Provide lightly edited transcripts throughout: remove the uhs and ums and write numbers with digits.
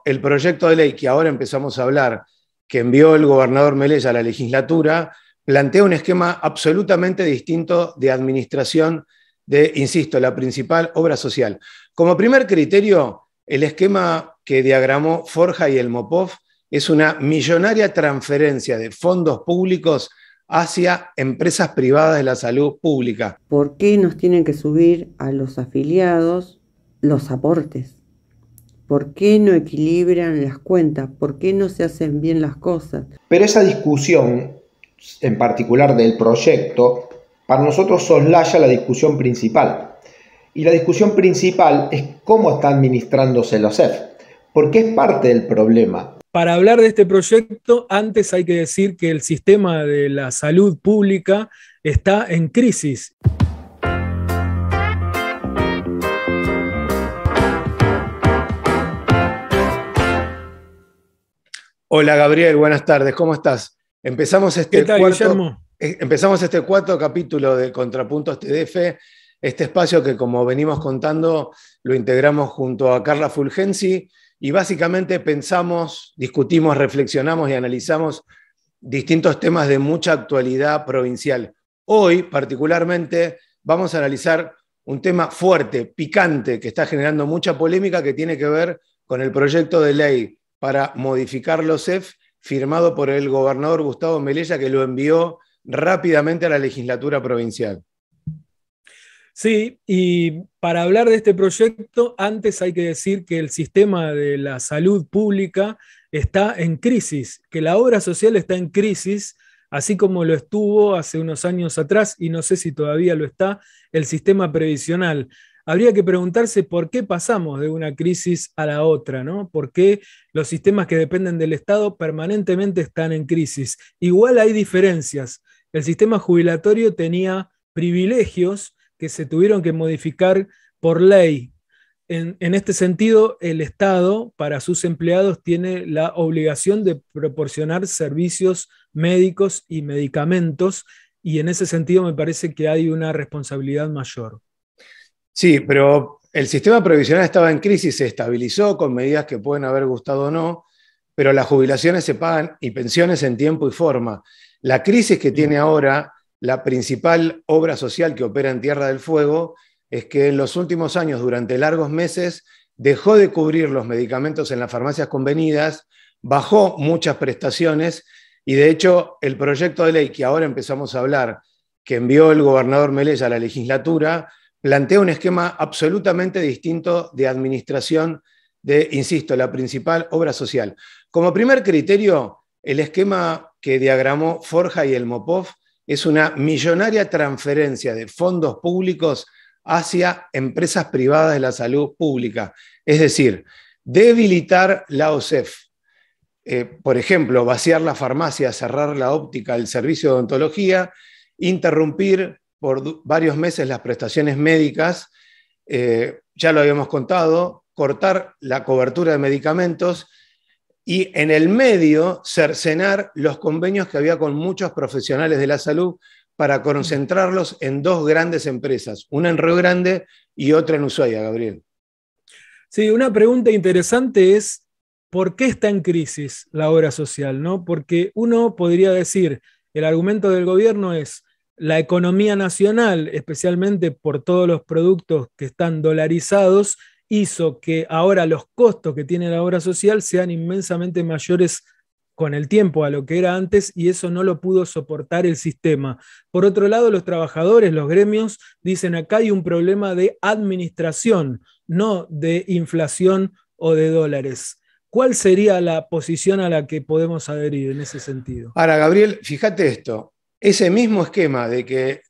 el proyecto de ley que ahora empezamos a hablar, que envió el gobernador Melella a la legislatura, plantea un esquema absolutamente distinto de administración de, insisto, la principal obra social. Como primer criterio, el esquema que diagramó Forja y el MOPOF es una millonaria transferencia de fondos públicos hacia empresas privadas de la salud pública. ¿Por qué nos tienen que subir a los afiliados los aportes? ¿Por qué no equilibran las cuentas? ¿Por qué no se hacen bien las cosas? Pero esa discusión, en particular del proyecto, para nosotros soslaya la discusión principal. Y la discusión principal es cómo está administrándose la OSEF, porque es parte del problema. Para hablar de este proyecto, antes hay que decir que el sistema de la salud pública está en crisis. Hola Gabriel, buenas tardes, ¿cómo estás? Empezamos ¿Qué tal, Guillermo? Empezamos este cuarto capítulo de Contrapuntos TDF, este espacio que, como venimos contando, lo integramos junto a Carla Fulgenzi y básicamente pensamos, discutimos, reflexionamos y analizamos distintos temas de mucha actualidad provincial. Hoy, particularmente, vamos a analizar un tema fuerte, picante, que está generando mucha polémica, que tiene que ver con el proyecto de ley para modificar los OSEF, firmado por el gobernador Gustavo Melella, que lo envió rápidamente a la legislatura provincial. Sí, y para hablar de este proyecto, antes hay que decir que el sistema de la salud pública está en crisis, que la obra social está en crisis, así como lo estuvo hace unos años atrás, y no sé si todavía lo está, el sistema previsional. Habría que preguntarse por qué pasamos de una crisis a la otra, ¿no? ¿Por qué los sistemas que dependen del Estado permanentemente están en crisis? Igual hay diferencias. El sistema jubilatorio tenía privilegios que se tuvieron que modificar por ley. En este sentido, el Estado, para sus empleados, tiene la obligación de proporcionar servicios médicos y medicamentos, y en ese sentido me parece que hay una responsabilidad mayor. Sí, pero el sistema previsional estaba en crisis, se estabilizó con medidas que pueden haber gustado o no, pero las jubilaciones se pagan y pensiones en tiempo y forma. La crisis que tiene ahora la principal obra social que opera en Tierra del Fuego es que en los últimos años, durante largos meses, dejó de cubrir los medicamentos en las farmacias convenidas, bajó muchas prestaciones y de hecho el proyecto de ley que ahora empezamos a hablar, que envió el gobernador Melella a la legislatura, plantea un esquema absolutamente distinto de administración de, insisto, la principal obra social. Como primer criterio, el esquema que diagramó Forja y el MOPOF es una millonaria transferencia de fondos públicos hacia empresas privadas de la salud pública. Es decir, debilitar la OSEF. Por ejemplo, vaciar la farmacia, cerrar la óptica, el servicio de odontología, interrumpir por varios meses las prestaciones médicas, ya lo habíamos contado, cortar la cobertura de medicamentos y en el medio cercenar los convenios que había con muchos profesionales de la salud para concentrarlos en dos grandes empresas, una en Río Grande y otra en Ushuaia, Gabriel. Sí, una pregunta interesante es, ¿por qué está en crisis la obra social, ¿no? Porque uno podría decir, el argumento del gobierno es, la economía nacional, especialmente por todos los productos que están dolarizados, hizo que ahora los costos que tiene la obra social sean inmensamente mayores con el tiempo a lo que era antes, y eso no lo pudo soportar el sistema. Por otro lado, los trabajadores, los gremios, dicen acá hay un problema de administración, no de inflación o de dólares. ¿Cuál sería la posición a la que podemos adherir en ese sentido? Ahora, Gabriel, fíjate esto. Ese mismo esquema de que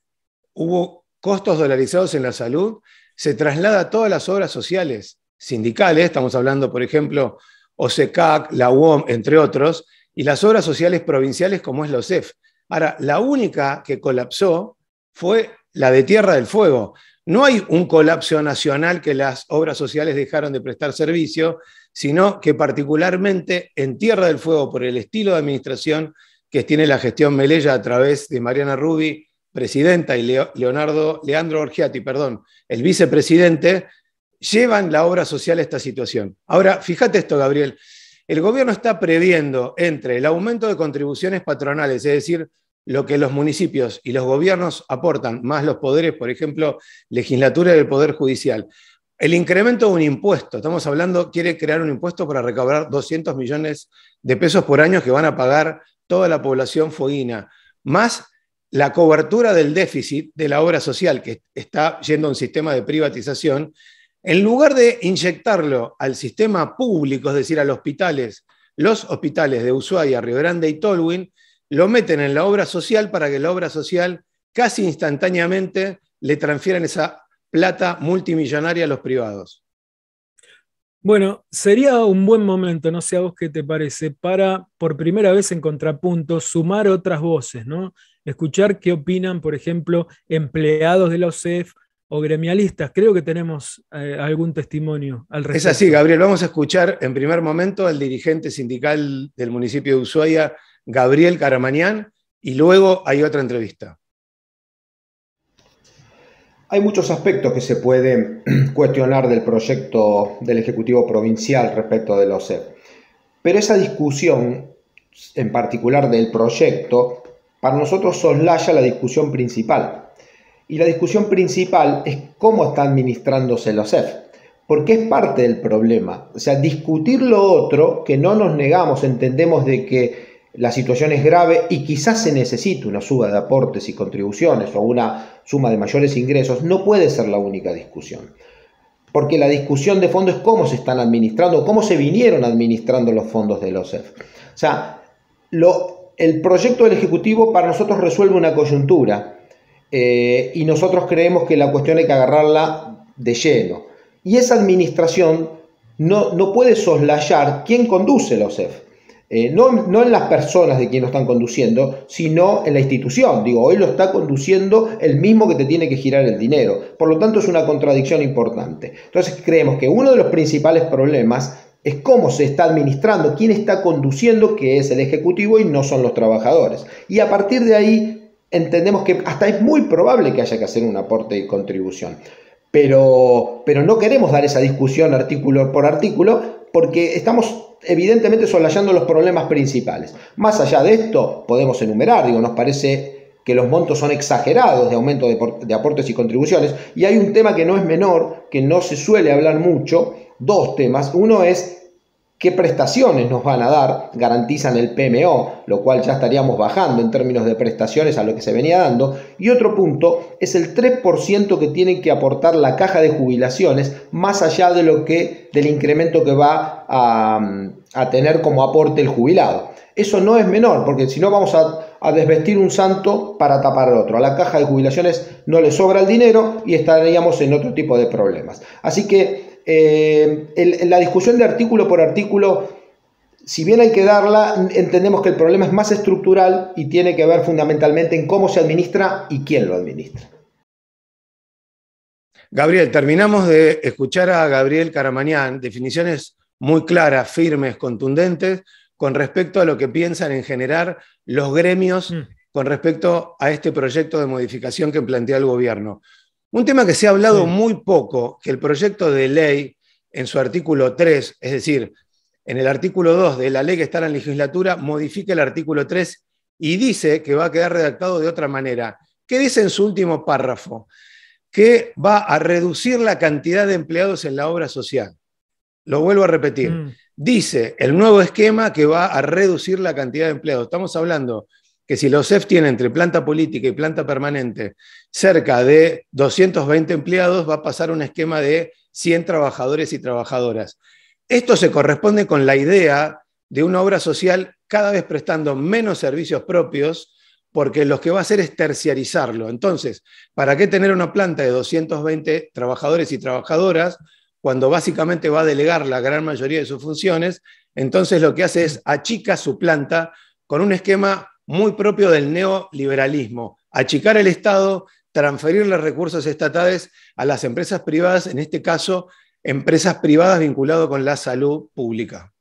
hubo costos dolarizados en la salud se traslada a todas las obras sociales sindicales, estamos hablando, por ejemplo, OSECAC, la UOM, entre otros, y las obras sociales provinciales como es la OSEF. Ahora, la única que colapsó fue la de Tierra del Fuego. No hay un colapso nacional que las obras sociales dejaron de prestar servicio, sino que particularmente en Tierra del Fuego, por el estilo de administración que tiene la gestión Melella a través de Mariana Rubi, presidenta, y Leandro Orgiati, el vicepresidente, llevan la obra social a esta situación. Ahora, fíjate esto, Gabriel. El gobierno está previendo entre el aumento de contribuciones patronales, es decir, lo que los municipios y los gobiernos aportan, más los poderes, por ejemplo, legislatura y el Poder Judicial, el incremento de un impuesto. Estamos hablando, quiere crear un impuesto para recaudar 200 millones de pesos por año que van a pagar toda la población fueguina, más la cobertura del déficit de la obra social, que está yendo a un sistema de privatización. En lugar de inyectarlo al sistema público, es decir, a los hospitales de Ushuaia, Río Grande y Tolwyn, lo meten en la obra social para que la obra social casi instantáneamente le transfieran esa plata multimillonaria a los privados. Bueno, sería un buen momento, no sé a vos qué te parece, para por primera vez en Contrapunto sumar otras voces, ¿no? Escuchar qué opinan, por ejemplo, empleados de la OSEF o gremialistas. Creo que tenemos algún testimonio al respecto. Es así, Gabriel. Vamos a escuchar en primer momento al dirigente sindical del municipio de Ushuaia, Gabriel Caramañán, y luego hay otra entrevista. Hay muchos aspectos que se pueden cuestionar del proyecto del Ejecutivo Provincial respecto de la OSEF, pero esa discusión, en particular del proyecto, para nosotros soslaya la discusión principal. Y la discusión principal es cómo está administrándose la OSEF, porque es parte del problema. O sea, discutir lo otro, que no nos negamos, entendemos de que la situación es grave y quizás se necesite una suba de aportes y contribuciones o una suma de mayores ingresos, no puede ser la única discusión. Porque la discusión de fondo es cómo se están administrando, cómo se vinieron administrando los fondos de la OSEF. O sea, el proyecto del Ejecutivo para nosotros resuelve una coyuntura y nosotros creemos que la cuestión hay que agarrarla de lleno. Y esa administración no puede soslayar quién conduce la OSEF. No en las personas de quien lo están conduciendo, sino en la institución. Digo, hoy lo está conduciendo el mismo que te tiene que girar el dinero. Por lo tanto, es una contradicción importante. Entonces, creemos que uno de los principales problemas es cómo se está administrando, quién está conduciendo, que es el Ejecutivo y no son los trabajadores. Y a partir de ahí, entendemos que hasta es muy probable que haya que hacer un aporte y contribución. Pero no queremos dar esa discusión artículo por artículo, porque estamos evidentemente soslayando los problemas principales. Más allá de esto, podemos enumerar, nos parece que los montos son exagerados de aumento de aportes y contribuciones, y hay un tema que no es menor, que no se suele hablar mucho, dos temas. Uno es qué prestaciones nos van a dar, garantizan el PMO, lo cual ya estaríamos bajando en términos de prestaciones a lo que se venía dando. Y otro punto es el 3% que tiene que aportar la caja de jubilaciones, más allá de del incremento que va a tener como aporte el jubilado. Eso no es menor, porque si no vamos a desvestir un santo para tapar al otro. A la caja de jubilaciones no le sobra el dinero y estaríamos en otro tipo de problemas. Así que la discusión de artículo por artículo, si bien hay que darla, entendemos que el problema es más estructural y tiene que ver fundamentalmente en cómo se administra y quién lo administra. Gabriel, terminamos de escuchar a Gabriel Caramañán, definiciones muy claras, firmes, contundentes, con respecto a lo que piensan en generar los gremios con respecto a este proyecto de modificación que plantea el gobierno. Un tema que se ha hablado muy poco, que el proyecto de ley en su artículo 3, es decir, en el artículo 2 de la ley que está en la legislatura, modifica el artículo 3 y dice que va a quedar redactado de otra manera. ¿Qué dice en su último párrafo? Que va a reducir la cantidad de empleados en la obra social. Lo vuelvo a repetir. Dice el nuevo esquema que va a reducir la cantidad de empleados. Estamos hablando que si la OSEF tiene entre planta política y planta permanente cerca de 220 empleados, va a pasar a un esquema de 100 trabajadores y trabajadoras. Esto se corresponde con la idea de una obra social cada vez prestando menos servicios propios, porque lo que va a hacer es terciarizarlo. Entonces, ¿para qué tener una planta de 220 trabajadores y trabajadoras cuando básicamente va a delegar la gran mayoría de sus funciones? Entonces lo que hace es achica su planta con un esquema muy propio del neoliberalismo, achicar el Estado, transferir los recursos estatales a las empresas privadas, en este caso, empresas privadas vinculadas con la salud pública.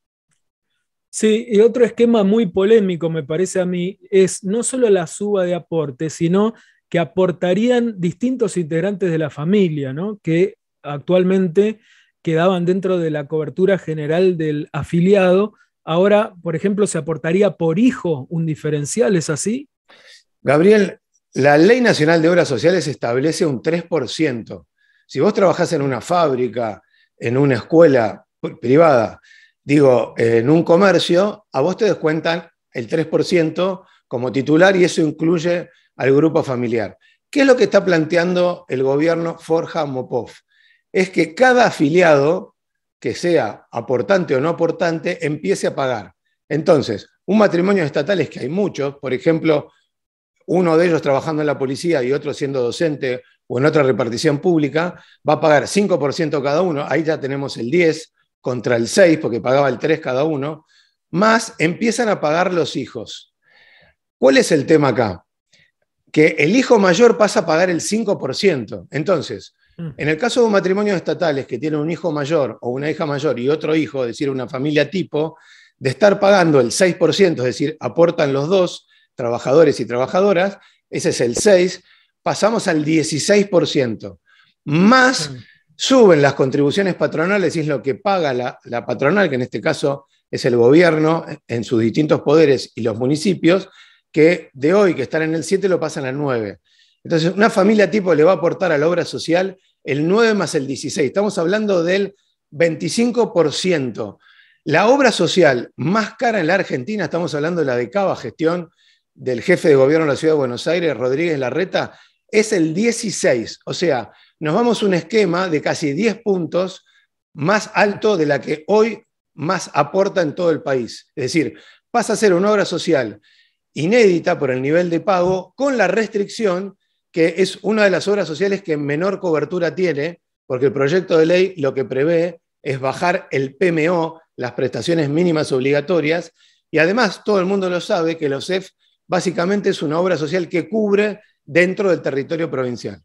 Sí, y otro esquema muy polémico, me parece a mí, es no solo la suba de aportes, sino que aportarían distintos integrantes de la familia, ¿no? Que actualmente quedaban dentro de la cobertura general del afiliado. Ahora, por ejemplo, se aportaría por hijo un diferencial, ¿es así? Gabriel, la Ley Nacional de Obras Sociales establece un 3%. Si vos trabajás en una fábrica, en una escuela privada, digo, en un comercio, a vos te descuentan el 3% como titular y eso incluye al grupo familiar. ¿Qué es lo que está planteando el gobierno Forja-Mopov? Es que cada afiliado, que sea aportante o no aportante, empiece a pagar. Entonces, un matrimonio estatal es que hay muchos, por ejemplo, uno de ellos trabajando en la policía y otro siendo docente o en otra repartición pública, va a pagar 5% cada uno, ahí ya tenemos el 10 contra el 6, porque pagaba el 3 cada uno, más empiezan a pagar los hijos. ¿Cuál es el tema acá? Que el hijo mayor pasa a pagar el 5%. Entonces, en el caso de matrimonios estatales que tienen un hijo mayor o una hija mayor y otro hijo, es decir, una familia tipo, de estar pagando el 6%, es decir, aportan los dos, trabajadores y trabajadoras, ese es el 6%, pasamos al 16%. Más suben las contribuciones patronales y es lo que paga la patronal, que en este caso es el gobierno en sus distintos poderes y los municipios, que de hoy, que están en el 7, lo pasan al 9. Entonces, una familia tipo le va a aportar a la obra social el 9 más el 16. Estamos hablando del 25%. La obra social más cara en la Argentina, estamos hablando de la de Cava Gestión, del jefe de gobierno de la Ciudad de Buenos Aires, Rodríguez Larreta, es el 16. O sea, nos vamos a un esquema de casi 10 puntos más alto de la que hoy más aporta en todo el país. Es decir, pasa a ser una obra social inédita por el nivel de pago, con la restricción que es una de las obras sociales que menor cobertura tiene, porque el proyecto de ley lo que prevé es bajar el PMO, las prestaciones mínimas obligatorias, y además todo el mundo lo sabe que los OSEF básicamente es una obra social que cubre dentro del territorio provincial.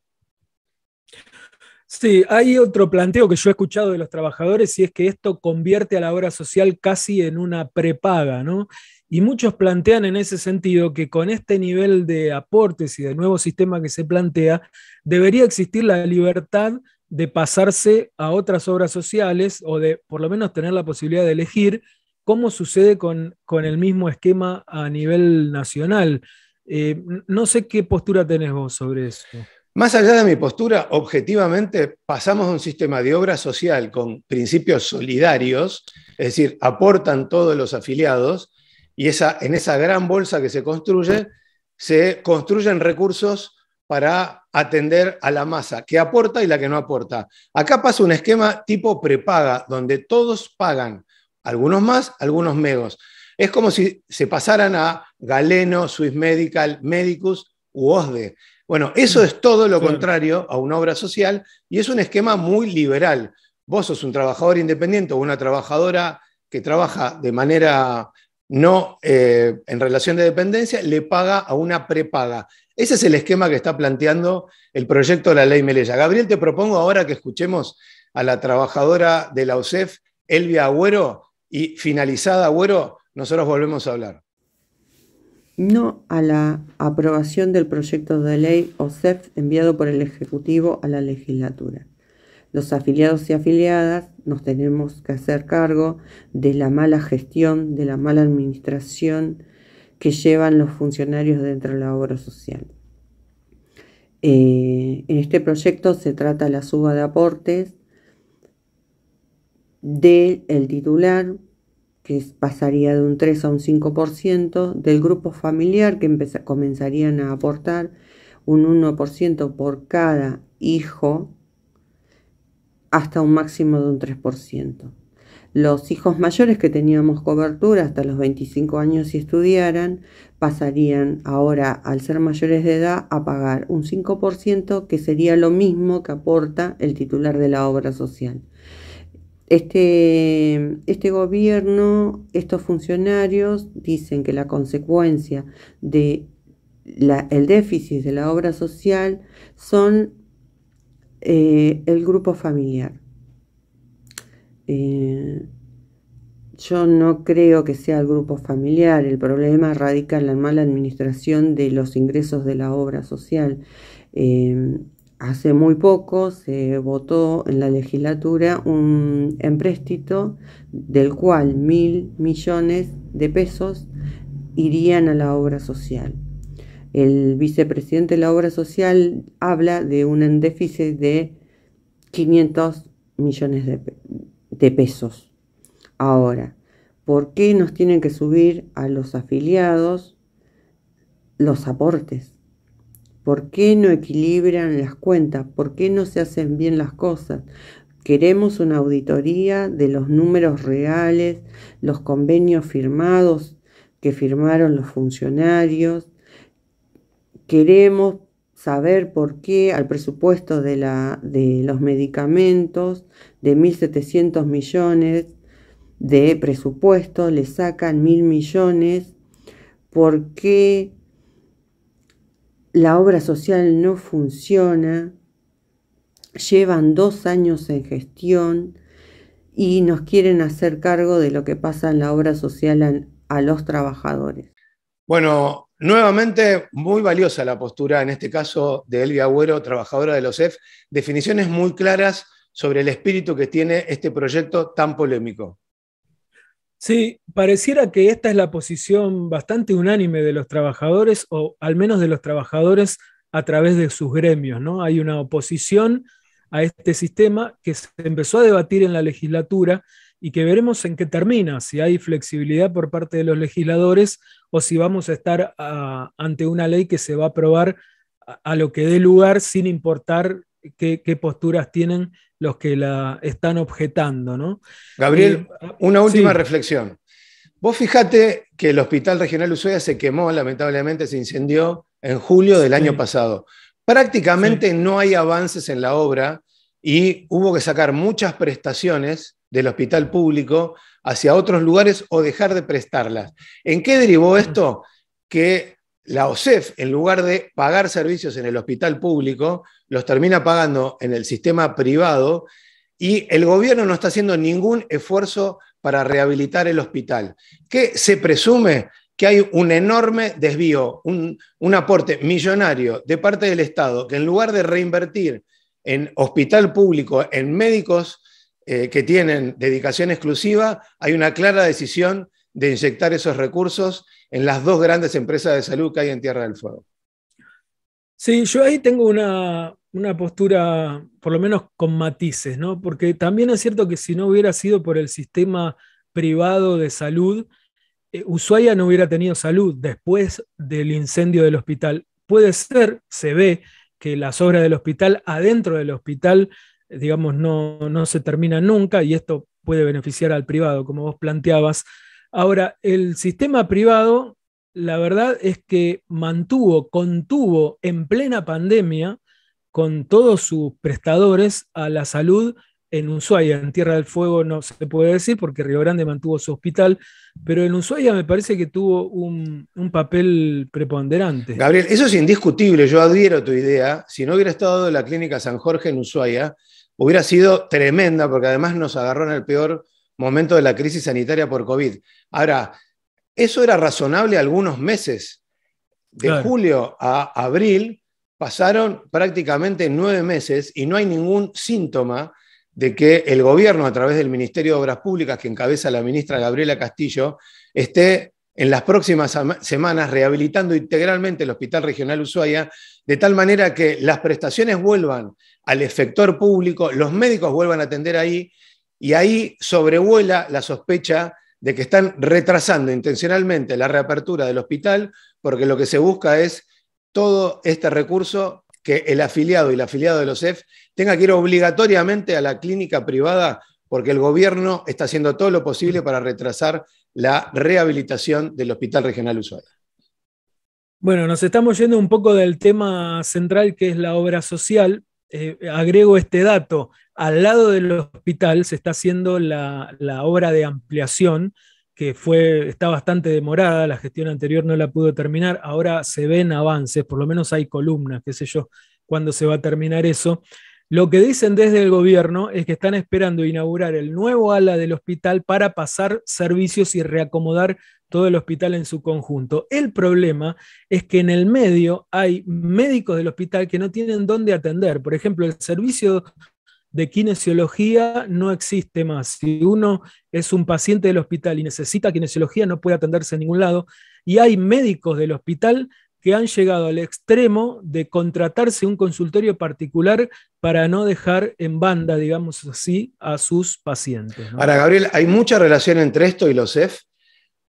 Sí, hay otro planteo que yo he escuchado de los trabajadores y es que esto convierte a la obra social casi en una prepaga, ¿no? Y muchos plantean en ese sentido que con este nivel de aportes y del nuevo sistema que se plantea, debería existir la libertad de pasarse a otras obras sociales o de por lo menos tener la posibilidad de elegir, como sucede con el mismo esquema a nivel nacional. No sé qué postura tenés vos sobre eso. Más allá de mi postura, objetivamente pasamos a un sistema de obra social con principios solidarios, es decir, aportan todos los afiliados, y en esa gran bolsa que se construyen recursos para atender a la masa, que aporta y la que no aporta. Acá pasa un esquema tipo prepaga, donde todos pagan, algunos más, algunos menos. Es como si se pasaran a Galeno, Swiss Medical, Medicus u OSDE. Bueno, eso es todo lo contrario a una obra social y es un esquema muy liberal. Vos sos un trabajador independiente o una trabajadora que trabaja de manera no en relación de dependencia, le paga a una prepaga. Ese es el esquema que está planteando el proyecto de la ley Melella. Gabriel, te propongo ahora que escuchemos a la trabajadora de la OSEF, Elvia Agüero, y finalizada Agüero, nosotros volvemos a hablar. No a la aprobación del proyecto de ley OSEF enviado por el Ejecutivo a la legislatura. Los afiliados y afiliadas nos tenemos que hacer cargo de la mala gestión, de la mala administración que llevan los funcionarios dentro de la obra social. En este proyecto se trata la suba de aportes del titular, que pasaría de un 3 a un 5%, del grupo familiar, que comenzarían a aportar un 1% por cada hijo, hasta un máximo de un 3%. Los hijos mayores que teníamos cobertura hasta los 25 años si estudiaran, pasarían ahora, al ser mayores de edad, a pagar un 5%, que sería lo mismo que aporta el titular de la obra social. Este gobierno, estos funcionarios dicen que la consecuencia del déficit de la obra social son el grupo familiar. Yo no creo que sea el grupo familiar. El problema radica en la mala administración de los ingresos de la obra social. hace muy poco se votó en la legislatura un empréstito del cual 1.000 millones de pesos irían a la obra social. El vicepresidente de la obra social habla de un déficit de 500 millones de pesos. Ahora, ¿por qué nos tienen que subir a los afiliados los aportes? ¿Por qué no equilibran las cuentas? ¿Por qué no se hacen bien las cosas? Queremos una auditoría de los números reales, los convenios firmados que firmaron los funcionarios. Queremos saber por qué al presupuesto de los medicamentos de 1.700 millones de presupuesto le sacan 1.000 millones, por qué la obra social no funciona, llevan 2 años en gestión y nos quieren hacer cargo de lo que pasa en la obra social a los trabajadores. Bueno, nuevamente muy valiosa la postura, en este caso de Elvia Agüero, trabajadora de los OSEF, definiciones muy claras sobre el espíritu que tiene este proyecto tan polémico. Sí, pareciera que esta es la posición bastante unánime de los trabajadores, o al menos de los trabajadores a través de sus gremios, ¿no? Hay una oposición a este sistema que se empezó a debatir en la legislatura y que veremos en qué termina, si hay flexibilidad por parte de los legisladores o si vamos a estar ante una ley que se va a aprobar a lo que dé lugar sin importar qué posturas tienen los que la están objetando, ¿no? Gabriel, una última sí. reflexión. Vos fijate que el Hospital Regional Ushuaia se quemó, lamentablemente se incendió en julio del año pasado. Prácticamente no hay avances en la obra y hubo que sacar muchas prestaciones del hospital público hacia otros lugares o dejar de prestarlas. ¿En qué derivó esto? Que la OSEF, en lugar de pagar servicios en el hospital público, los termina pagando en el sistema privado y el gobierno no está haciendo ningún esfuerzo para rehabilitar el hospital. ¿Qué se presume? Que hay un enorme desvío, un aporte millonario de parte del Estado, que en lugar de reinvertir en hospital público, en médicos que tienen dedicación exclusiva, hay una clara decisión de inyectar esos recursos en las 2 grandes empresas de salud que hay en Tierra del Fuego. Sí, yo ahí tengo una postura, por lo menos con matices, ¿no? Porque también es cierto que si no hubiera sido por el sistema privado de salud, Ushuaia no hubiera tenido salud después del incendio del hospital. Puede ser, se ve, que las obras del hospital, adentro del hospital, digamos, no se terminan nunca y esto puede beneficiar al privado, como vos planteabas. Ahora, el sistema privado, la verdad es que contuvo en plena pandemia con todos sus prestadores a la salud en Ushuaia. En Tierra del Fuego no se puede decir porque Río Grande mantuvo su hospital, pero en Ushuaia me parece que tuvo un papel preponderante. Gabriel, eso es indiscutible, yo adhiero a tu idea. Si no hubiera estado la clínica San Jorge en Ushuaia, hubiera sido tremenda porque además nos agarró en el peor momento de la crisis sanitaria por COVID. Ahora, eso era razonable algunos meses. De julio a abril pasaron prácticamente 9 meses y no hay ningún síntoma de que el gobierno, a través del Ministerio de Obras Públicas, que encabeza la ministra Gabriela Castillo, esté en las próximas semanas rehabilitando integralmente el Hospital Regional Ushuaia, de tal manera que las prestaciones vuelvan al efector público, los médicos vuelvan a atender ahí, y ahí sobrevuela la sospecha de que están retrasando intencionalmente la reapertura del hospital, porque lo que se busca es todo este recurso que el afiliado y la afiliada de los OSEF tenga que ir obligatoriamente a la clínica privada, porque el gobierno está haciendo todo lo posible para retrasar la rehabilitación del Hospital Regional Ushuaia. Bueno, nos estamos yendo un poco del tema central, que es la obra social. Agrego este dato: al lado del hospital se está haciendo la obra de ampliación, que está bastante demorada, la gestión anterior no la pudo terminar, ahora se ven avances, por lo menos hay columnas, qué sé yo, cuándo se va a terminar eso. Lo que dicen desde el gobierno es que están esperando inaugurar el nuevo ala del hospital para pasar servicios y reacomodar todo el hospital en su conjunto. El problema es que en el medio hay médicos del hospital que no tienen dónde atender. Por ejemplo, el servicio de kinesiología no existe más. Si uno es un paciente del hospital y necesita kinesiología, no puede atenderse en ningún lado. Y hay médicos del hospital que han llegado al extremo de contratarse un consultorio particular para no dejar en banda, digamos así, a sus pacientes, ¿no? Ahora, Gabriel, hay mucha relación entre esto y los CEF,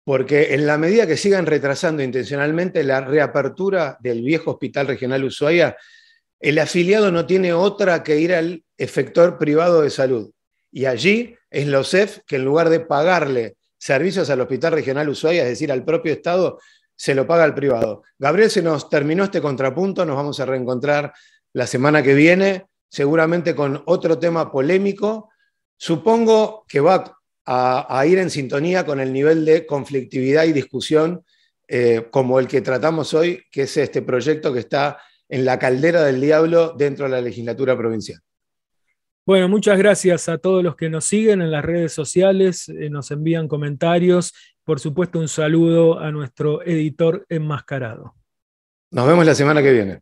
porque en la medida que sigan retrasando intencionalmente la reapertura del viejo Hospital Regional Ushuaia, el afiliado no tiene otra que ir al efector privado de salud. Y allí es los CEF que en lugar de pagarle servicios al Hospital Regional Ushuaia, es decir, al propio Estado, se lo paga al privado. Gabriel, se nos terminó este contrapunto, nos vamos a reencontrar la semana que viene, seguramente con otro tema polémico. Supongo que va a ir en sintonía con el nivel de conflictividad y discusión como el que tratamos hoy, que es este proyecto que está en la caldera del diablo dentro de la legislatura provincial. Bueno, muchas gracias a todos los que nos siguen en las redes sociales, nos envían comentarios. Por supuesto, un saludo a nuestro editor enmascarado. Nos vemos la semana que viene.